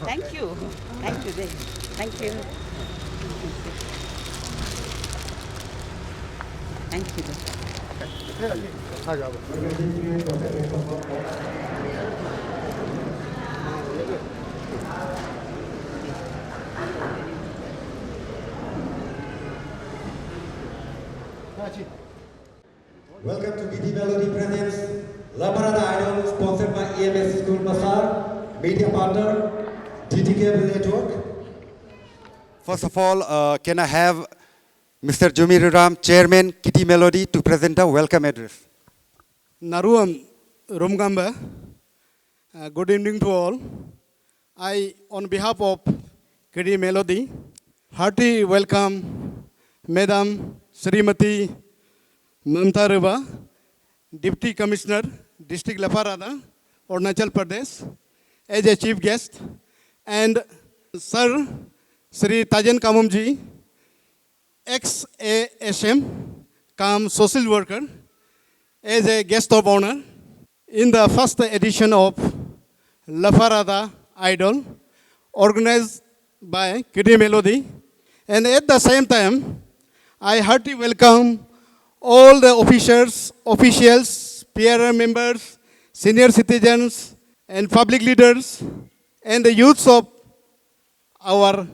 Thank you. Thank you. Thank you. Thank you. आ जाओ Welcome to Giddy Melody presents Leparada Idol, sponsored by EMS School Masar, media partner, DT Cable Network. First of all, can I have Mr. Jumiruram, Chairman, Giddy Melody, to present a welcome address. Naruam Rumgamba, good evening to all. I, on behalf of Giddy Melody, hearty welcome Madam Srimati Mamta Riva, Deputy Commissioner, District Leparada, Arunachal Pradesh, as a chief guest, and Sir Sri Tajan Kamumji, ex-ASM, come social worker, as a guest of honor in the first edition of Leparada Idol, organized by Giddy Melody. And at the same time, I heartily welcome all the officials, peer members, senior citizens, and public leaders, and the youths of our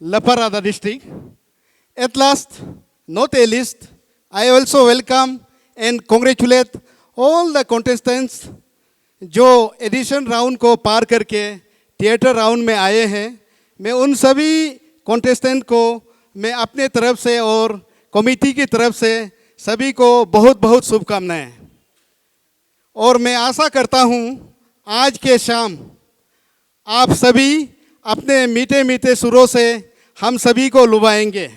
Leparada district. At last, not a least, I also welcome and congratulate all the contestants जो addition round को पार करके theatre round में आए हैं. मैं उन सभी contestant को मैं अपने तरफ से और कमेटी की तरफ से सभी को बहुत बहुत शुभकामनाएं. और मैं आशा करता हूं आज के शाम आप सभी अपने मीठे मीठे सुरों से हम सभी को लुभाएंगे.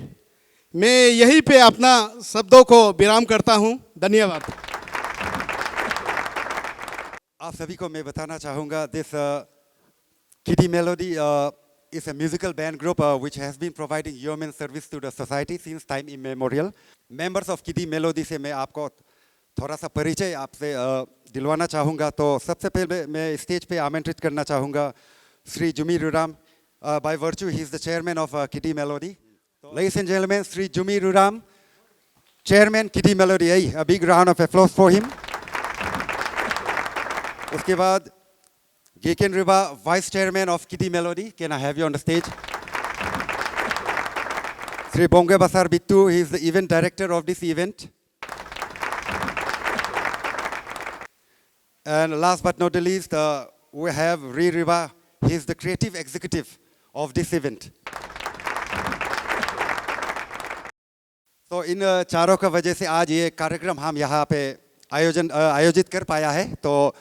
मैं यहीं पे अपना शब्दों को विराम करता हूं. धन्यवाद. आप सभी को मैं बताना चाहूँगा, this Giddy Melody is a musical band group which has been providing human service to the society since time immemorial. Members of Giddy Melody से मैं आपको थोड़ा सा परिचय आपसे दिलवाना चाहूँगा. तो सबसे पहले मैं स्टेज पे आमंत्रित करना चाहूँगा Shri जुमीरुराम. By virtue he is the chairman of Giddy Melody. Ladies and gentlemen, Sri Jumiruram, Chairman Giddy Melody. A big round of applause for him. उसके बाद Geken Riba, Vice Chairman of Giddy Melody. Can I have you on the stage? Sri Bonge Basar Bittu, he is the event director of this event. And last but not the least, we have Ri Riba. He is the creative executive of this event. तो इन चारों का वजह से आज ये कार्यक्रम हम यहाँ पे आयोजित कर पाया है. तो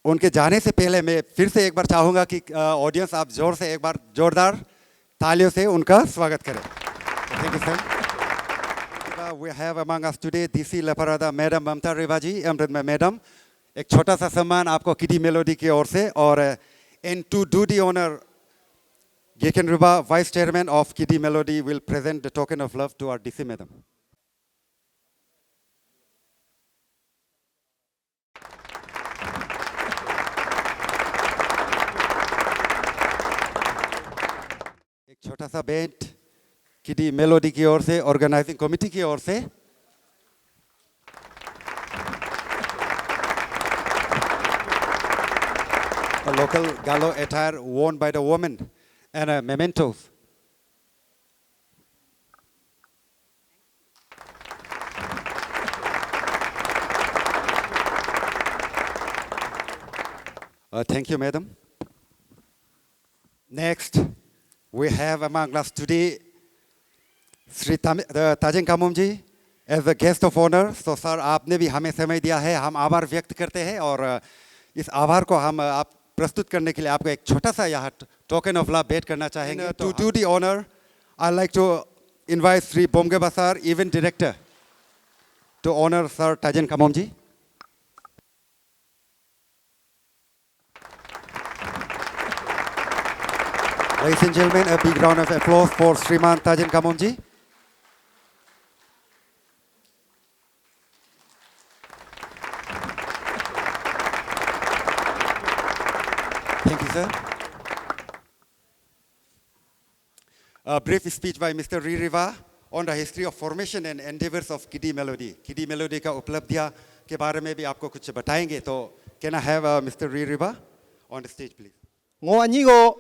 उनके जाने से पहले मैं फिर से एक बार चाहूँगा कि ऑडियंस आप जोर से एक बार जोरदार तालियों से उनका स्वागत करें. Thank you sir. We have among us today DC Leparada Madam Mamta Riva ji. Madam, एक छोटा सा सम्मान आपको Giddy Melody की ओर से. और and to do the honor, Geken Riba, Vice Chairman of Giddy Melody, will present the token of love to our DC Madam. एक छोटा सा बैंड Giddy Melody की ओर से, ऑर्गेनाइजिंग कमेटी की ओर से. A local gallo attire worn by the woman and mementos. Thank you, madam. Next, we have among us today Sri Tajan Kamumji as the guest of honor. So, sir, आपने भी हमें समय दिया है, हम आभार व्यक्त करते हैं. और इस आभार को हम आप प्रस्तुत करने के लिए आपको एक छोटा सा यहाँ टोकन ऑफ लव भेंट करना चाहेंगे. To do the honor, I'd like to invite Sri Bomge Basar, event director, to honor Sir Tajan Kamumji. Ladies and gentlemen, a big round of applause for Sriman Tajan Kamumji. Thank you, sir. a brief speech by Mr. Ririva on the history of formation and endeavors of Kiddy Melody. Kiddy Melody का उपलब्धियाँ के बारे में भी आपको कुछ बताएंगे, तो can I have Mr. Ririva on the stage, please? Ngo anyigo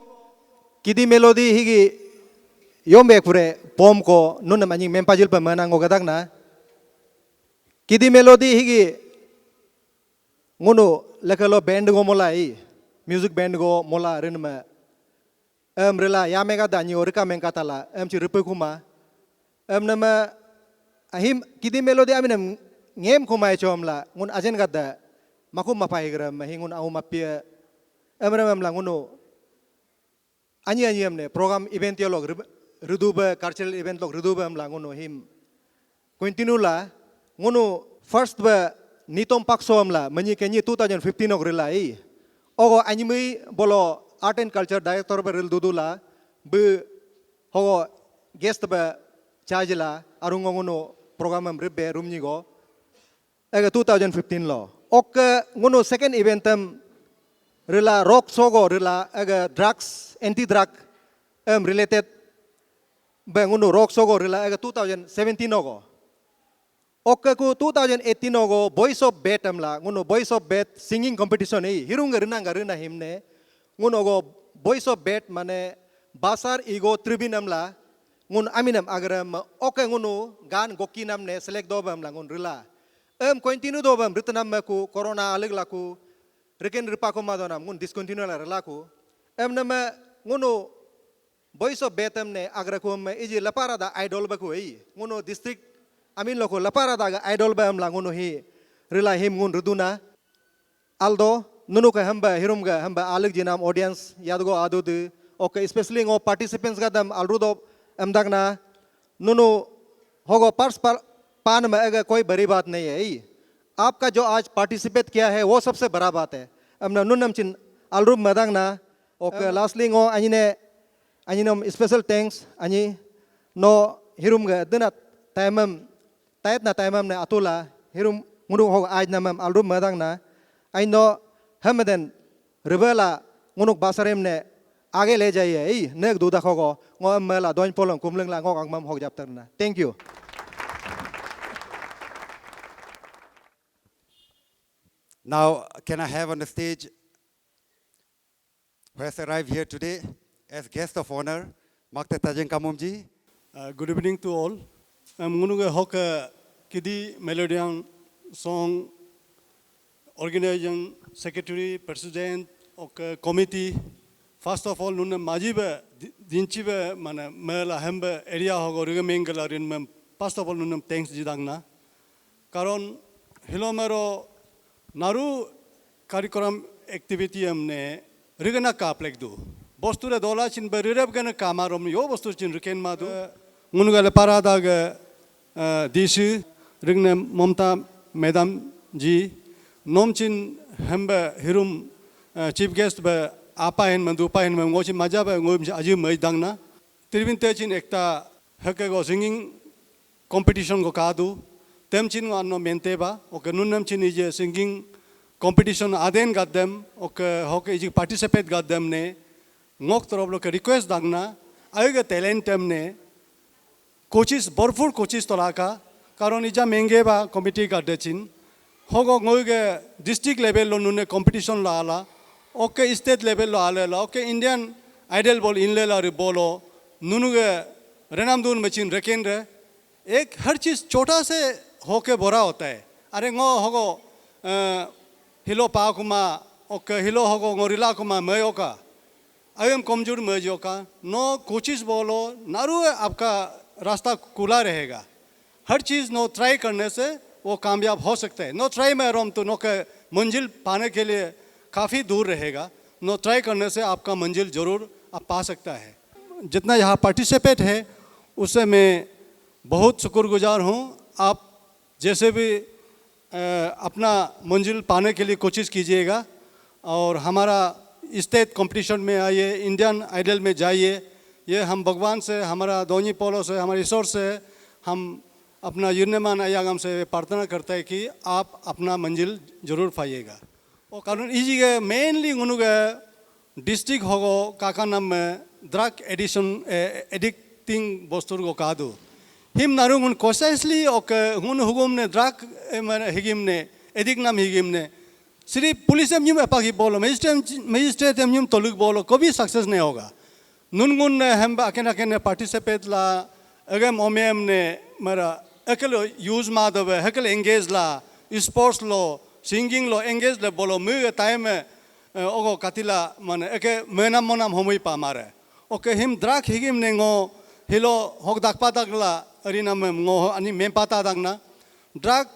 Kiddy Melody higi yombe kure pom ko nunam anjing mempajil pemana ngo gadak na Kiddy Melody higi ngono lekalo band go molai music band go mola renma rela ya mega danyi orika menkatala ci rupe kuma nama ahim Kiddy Melody aminam ngem kuma chomla ngun ajen gada makum mapai gram mahingun au mapia ramam la ngono anyi amne program event yolog ruduba cultural event log ruduba amla ngono him continue la ngono first ba nitom pakso amla manyi kenyi 2015 og relai ogo anyi bolo art and culture director ba rel dudula be hogo guest ba charge la arungo ngono program am rebe rumni go aga 2015 lo ok ngono second event am rela rock sogo rela aga drugs anti drug related ba ngono rock sogo rela aga 2017 ogo ok ku 2018 ogo voice of bet amla ngono voice of bet singing competition ei hirunga rina himne ngono go voice of bet mane basar ego tribune amla ngun aminam agram ok ngono gan goki namne select do bam la ngun rela continue do bam ritanam ku corona alig laku reken ripa ko madonam ngun discontinue la relaku nama ngono voice of betam ne agra ko me iji Leparada idol ba ko ei ngono district amin loko Leparada ga idol ba am la ngono hi rela him ngun ruduna aldo nunu ka hamba hirum ga hamba alig jinam audience yadgo adud okay especially ngo participants ga dam alrudo amdagna nunu होगो purse पर पान में अगर कोई बड़ी बात नहीं है आपका जो आज पार्टिसिपेट किया है वो सबसे बड़ा बात है अब नुनम चिन अलरूप मदांग ना okay lastly ngo aninam special thanks ani no hirum ga dina taimam tait na taimam ne atula hirum ngunu ho aj namam alrum madang na ai no hamaden rebela ngunuk basarem ne आगे ले जाइए नेक दूधा खोगो ngo mela doin polong kumleng la ngok angmam hok jap terna thank you. Now, can I have on the stage who has arrived here today as guest of honor, Makte Tajeng Kamumji? Good evening to all. I'm going to hook Kiddy Melodian song organizing secretary, president, of committee. First of all, nunne majiba dinchiba mana mela hemba area hogo rigamengala rinmem. First of all, nunne thanks jidangna. Karon hilomero naru curriculum activity amne rigana kaplek do. Bosture dola chin ba rirab gana kamarom yo bostur chin riken madu. Ngunuga Leparada ga dishi rigne momta madam ji nom chin hemba hirum chief guest ba apa hen mandu pa hen ngochi maja ba ngom aji mai dangna tirvin te chin ekta hake go singing competition go kadu tem chin no mente ba ok nunnam chin ije singing competition aden gaddem ok hoke ije participate gaddem ne ngok toroblo ke request dangna ayga talent tem ne coaches borfur coaches tolaka karon ija menge ba committee gadde chin hogo ngoige district level lo nunne competition la ala okay state level lo alela okay Indian idol bol inlela रे बोलो नुनुगे रेनामदून मचिन रखें रे एक हर चीज़ छोटा से होके बोरा होता है अरे ngो होगो हिलो पाकुमा ओके हिलो होगो ngoरिला कुमा मयो का अयम कमजोर मयो का नो कोचिस बोलो नारू आपका रास्ता खुला रहेगा हर चीज़ नो ट्राई करने से वो कामयाब हो सकता है नो ट्राई में रोम तो नो के मंजिल पाने के लिए काफ़ी दूर रहेगा नो ट्राई करने से आपका मंजिल ज़रूर आप पा सकता है जितना यहाँ पार्टिसिपेट है उससे मैं बहुत शुक्रगुजार हूँ आप जैसे भी अपना मंजिल पाने के लिए कोशिश कीजिएगा और हमारा स्टेट कंपटीशन में आइए इंडियन आइडल में जाइए ये हम भगवान से हमारा दोनी पोलो से हमारे ईश्वर से हम अपना युर्णमान आयागम से प्रार्थना करते हैं कि आप अपना मंजिल ज़रूर पाइएगा और कारण इजीगे मेनली उनुगे डिस्ट्रिक्ट होगो काका नाम में drug addict ting bostur go kadu. Him narungun cautiously ok hun hugum ne drug higim ne edik nam higim ne. Sri police nyum apagi bolo magistrate nyum toluk bolo कभी success नहीं होगा नुनगुन ने हम अकेले अकेले participate ला अगर ओमेम ने मरा अकेले use माधव अकेले engage ला sports लो singing लो engage ले बोलो मुझे टाइम में ओको कतिला माने अके मेनाम मोनाम होमई पा मारे ओके हिम drug हिगिम ने गो हिलो होक दाग पाता गला अरिना में गो अनि में पाता दागना drug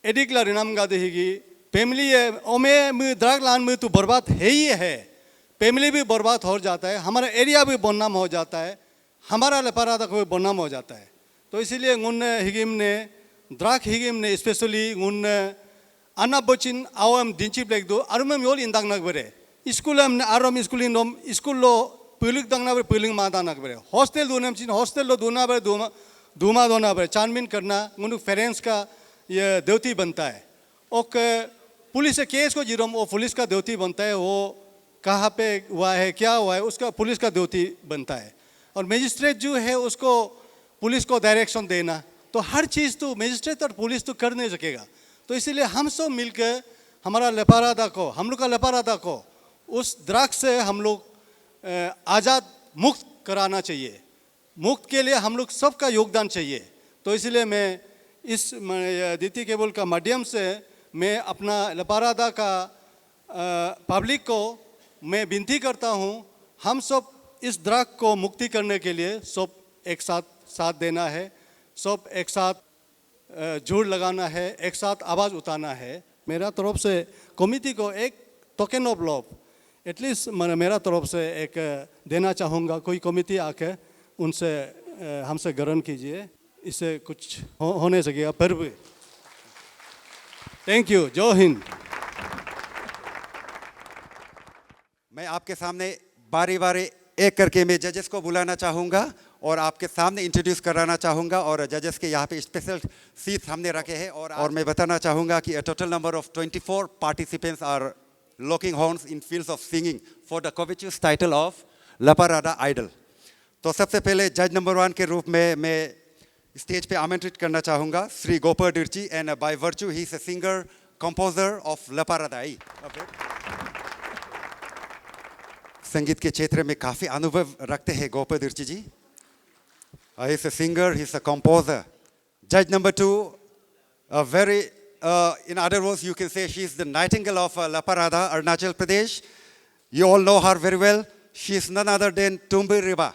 एडिक ला रिनाम गादे हिगी फैमिली ओमे में ड्रग लान में तो बर्बाद है ही है फैमिली भी बर्बाद हो जाता है हमारा एरिया भी बदनाम हो जाता है हमारा लेपारादा को भी बदनाम हो जाता है तो इसीलिए उन हिगिम ने ड्रग हिगिम ने स्पेशली उन अन्ना बचिन आवम दिंची ब्लैक दो आरुम में योल इंदांग नग बरे स्कूल हमने आरुम स्कूल लो पुलिक दांगना बरे पुलिक माता नग बरे हॉस्टल दो नम चिन हॉस्टल लो दोना बरे दूमा दोना बरे चांदमिन करना उन पेरेंट्स का ये देवती बनता है ओके पुलिस से केस को जीरो वो पुलिस का देवती बनता है वो कहाँ पे हुआ है क्या हुआ है उसका पुलिस का देवती बनता है और मजिस्ट्रेट जो है उसको पुलिस को डायरेक्शन देना तो हर चीज़ तो मजिस्ट्रेट और पुलिस तो कर नहीं सकेगा तो इसीलिए हम सब मिलकर हमारा लेपारादा को हम लोग का लेपारादा को उस ड्रग से हम लोग आज़ाद मुक्त कराना चाहिए मुक्त के लिए हम लोग सबका योगदान चाहिए तो इसलिए मैं इस दीति केबल का माध्यम से मैं अपना लेपारादा का पब्लिक को मैं विनती करता हूँ हम सब इस ड्रग को मुक्ति करने के लिए सब एक साथ देना है सब एक साथ जोड़ लगाना है एक साथ आवाज़ उठाना है मेरा तरफ से कमिटी को एक टोकन ऑफ लव एटलीस्ट मेरा तरफ से एक देना चाहूँगा कोई कमिटी आके उनसे हमसे ग्रहण कीजिए इससे कुछ होने सकेगा पर भी थैंक यू जय हिंद मैं आपके सामने बारी बारी एक करके मैं जजेस को बुलाना चाहूँगा और आपके सामने इंट्रोड्यूस कराना चाहूँगा और जजेस के यहाँ पे स्पेशल सीट हमने रखे हैं और मैं बताना चाहूँगा कि a total number of 24 participants are locking horns in fields of singing for the covetous title of Leparada Idol. तो सबसे पहले जज नंबर 1 के रूप में मैं स्टेज पे आमंत्रित करना चाहूँगा श्री गोपाल डिर्ची and by virtue he is a singer composer of लेपारादा संगीत के क्षेत्र में काफ़ी अनुभव रखते हैं गोपाल डिर्ची ji he is a singer he is a composer जज number 2 a very in other words you can say she is the nightingale of Leparada Arunachal Pradesh you all know her very well she is none other than Tumbi Riba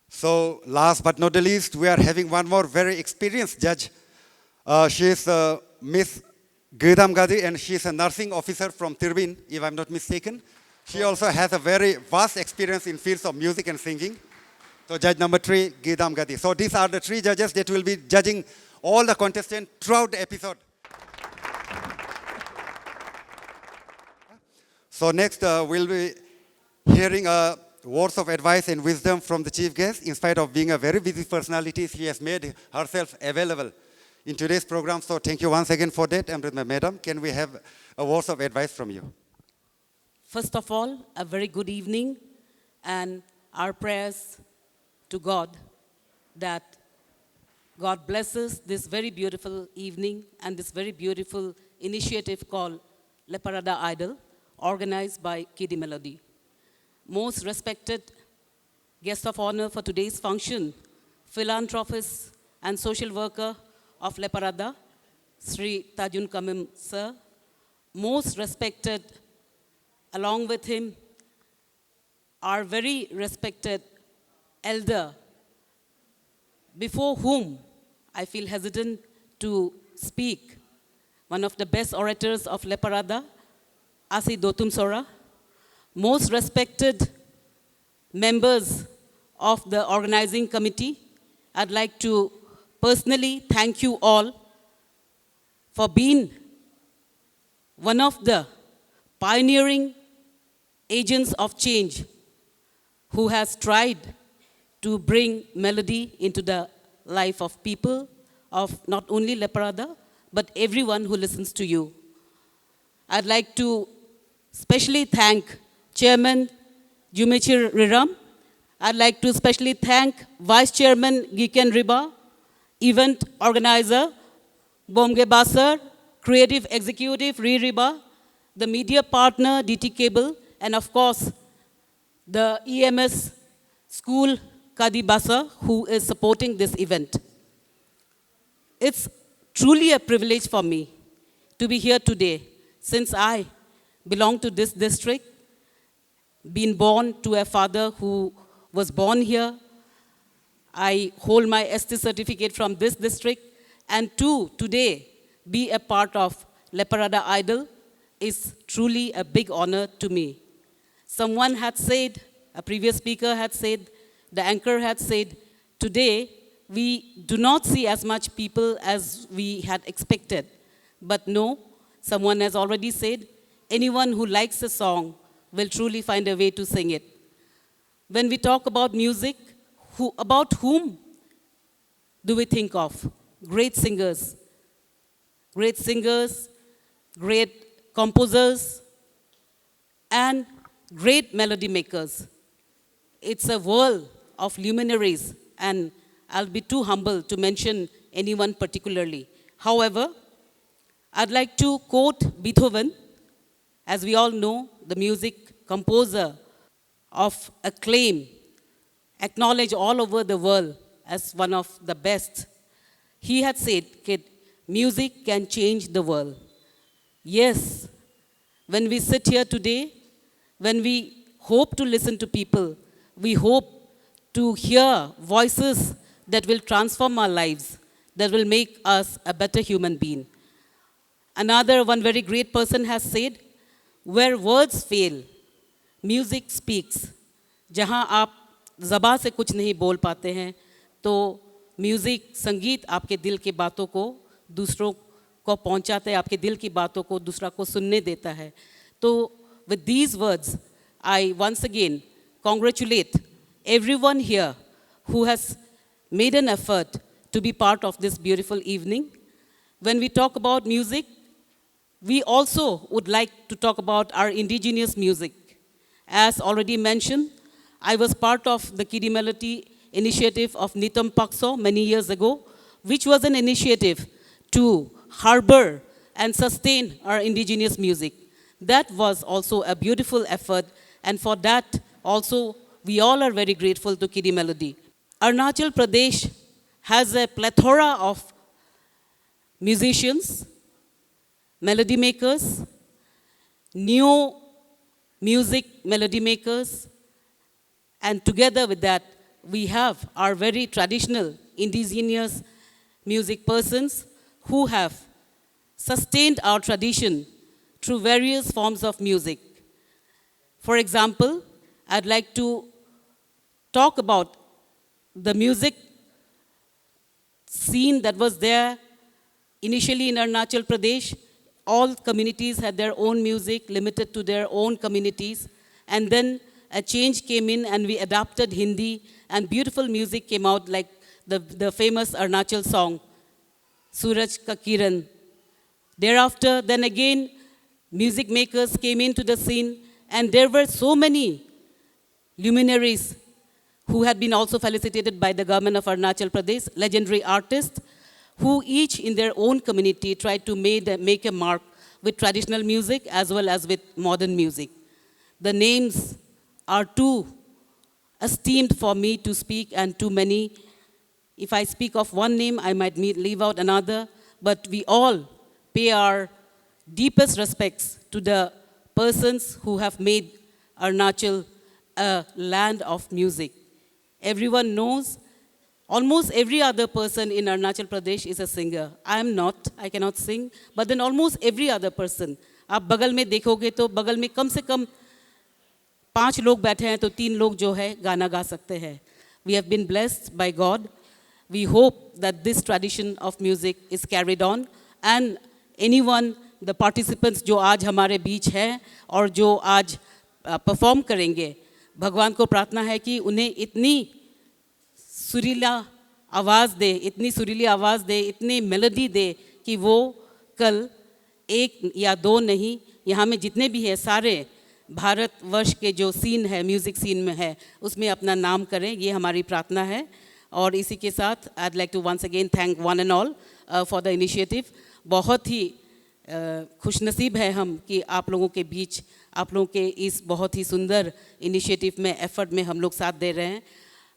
So last but not the least, we are having one more very experienced judge. She is Miss Gidam Gadi and she is a nursing officer from Tirbin, if I'm not mistaken. She also has a very vast experience in fields of music and singing. So judge number 3, Gidam Gadi. So these are the 3 judges that will be judging all the contestants throughout the episode. So next we'll be hearing words of advice and wisdom from the chief guest. In spite of being a very busy personality, she has made herself available in today's program. So thank you once again for that. And madam, can we have a words of advice from you? First of all, a very good evening and our prayers to God that God blesses this very beautiful evening and this very beautiful initiative called Leparada Idol, organized by Kidi Melody. Most respected guest of honor for today's function, philanthropist and social worker of Leparada, Sri Tajun Kamim sir. Most respected, along with him, our very respected elder, before whom I feel hesitant to speak, one of the best orators of Leparada, Asi Dotum Sora. Most respected members of the organizing committee, I'd like to personally thank you all for being one of the pioneering agents of change who has tried to bring melody into the life of people, of not only Leparada, but everyone who listens to you. I'd like to especially thank Chairman Jumechir Riram. I'd like to especially thank Vice Chairman Giken Riba, event organizer Bomge Basar, creative executive Ri Riba, the media partner DT Cable, and of course the EMS school Kadi Basa, who is supporting this event. It's truly a privilege for me to be here today, since I belong to this district, been born to a father who was born here. I hold my ST certificate from this district, and to today be a part of Leparada Idol is truly a big honor to me. Someone had said, a previous speaker had said, the anchor had said, today we do not see as much people as we had expected. But no, someone has already said, anyone who likes a song will truly find a way to sing it. When we talk about music, about whom do we think of? Great singers, great composers, and great melody makers. It's a world of luminaries, and I'll be too humble to mention anyone particularly. However, I'd like to quote Beethoven. As we all know, the music composer of acclaim, acknowledged all over the world as one of the best. He had said, "Kid, music can change the world." Yes, when we sit here today, when we hope to listen to people, we hope to hear voices that will transform our lives, that will make us a better human being. One very great person has said, where words fail, music speaks. जहाँ आप ज़बान से कुछ नहीं बोल पाते हैं, तो म्यूज़िक, संगीत आपके दिल की बातों को दूसरों को पहुँचाता है, आपके दिल की बातों को दूसरा को सुनने देता है. तो with these words, I once again congratulate everyone here who has made an effort to be part of this beautiful evening. When we talk about music, we also would like to talk about our indigenous music. As already mentioned, I was part of the Kidi Melody initiative of Nitam Pakso many years ago, which was an initiative to harbor and sustain our indigenous music. That was also a beautiful effort, and for that also we all are very grateful to Kidi Melody. Arunachal Pradesh has a plethora of musicians, melody makers, new music melody makers, and together with that, we have our very traditional indigenous music persons who have sustained our tradition through various forms of music. For example, I'd like to talk about the music scene that was there initially in Arunachal Pradesh. All communities had their own music, limited to their own communities. And then a change came in and we adapted Hindi, and beautiful music came out, like the famous Arunachal song, Suraj Ka Kiran. Thereafter, then again, music makers came into the scene, and there were so many luminaries who had been also felicitated by the government of Arunachal Pradesh, legendary artists, who each in their own community tried to make a mark with traditional music as well as with modern music. The names are too esteemed for me to speak, and too many. If I speak of one name, I might leave out another, but we all pay our deepest respects to the persons who have made Arunachal a land of music. Everyone knows, almost every other person in Arunachal Pradesh is a singer. I am not, I cannot sing, but then almost every other person. आप बगल में देखोगे तो बगल में कम से कम 5 लोग बैठे हैं तो 3 लोग जो है गाना गा सकते हैं. We have been blessed by God. We hope that this tradition of music is carried on, and anyone, the participants जो आज हमारे बीच हैं और जो आज परफॉर्म करेंगे, भगवान को प्रार्थना है कि उन्हें इतनी सुरीला आवाज़ दे, इतनी सुरीली आवाज़ दे, इतनी मेलोडी दे कि वो कल 1 या 2 नहीं, यहाँ में जितने भी हैं सारे भारतवर्ष के जो सीन है, म्यूज़िक सीन में है, उसमें अपना नाम करें, ये हमारी प्रार्थना है। और इसी के साथ I would like to once again thank one and all for the initiative. बहुत ही खुशनसीब है हम कि आप लोगों के बीच, आप लोगों के इस बहुत ही सुंदर इनिशिएटिव में, एफर्ट में हम लोग साथ दे रहे हैं।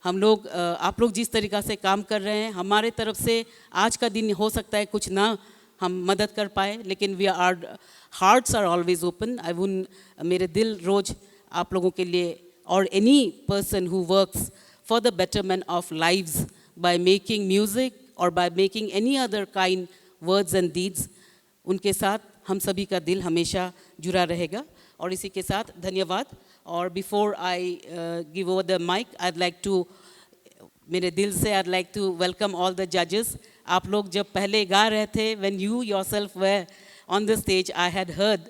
हम लोग आप लोग जिस तरीक़ा से काम कर रहे हैं, हमारे तरफ से आज का दिन हो सकता है कुछ ना हम मदद कर पाए, लेकिन we are hearts are always open. I वुन मेरे दिल रोज आप लोगों के लिए, और any person who works for the betterment of lives by making music और by making any other kind words and deeds, उनके साथ हम सभी का दिल हमेशा जुड़ा रहेगा। और इसी के साथ धन्यवाद। और before I give over the mic, I would like to, मेरे दिल से I would like to welcome all the जजेस। आप लोग जब पहले गा रहे थे, when you yourself were on the stage, I had heard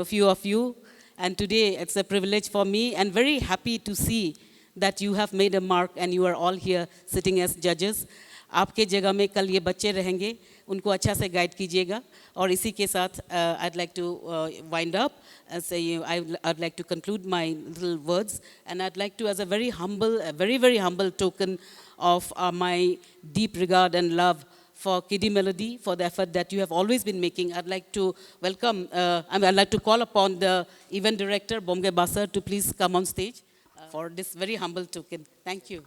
few of you, and today it's a privilege for me and very happy to see that you have made a mark and you are all here sitting as judges. आपके जगह में कल ये बच्चे रहेंगे, उनको अच्छा से गाइड कीजिएगा। और इसी के साथ I'd like to wind up and say I'd like to conclude my little words, and I'd like to, as a very humble, a very, very humble token of my deep regard and love for Kiddie Melody, for the effort that you have always been making, I'd like to welcome, I'd like to call upon the event director, Bomge Basar, to please come on stage for this very humble token. Thank you.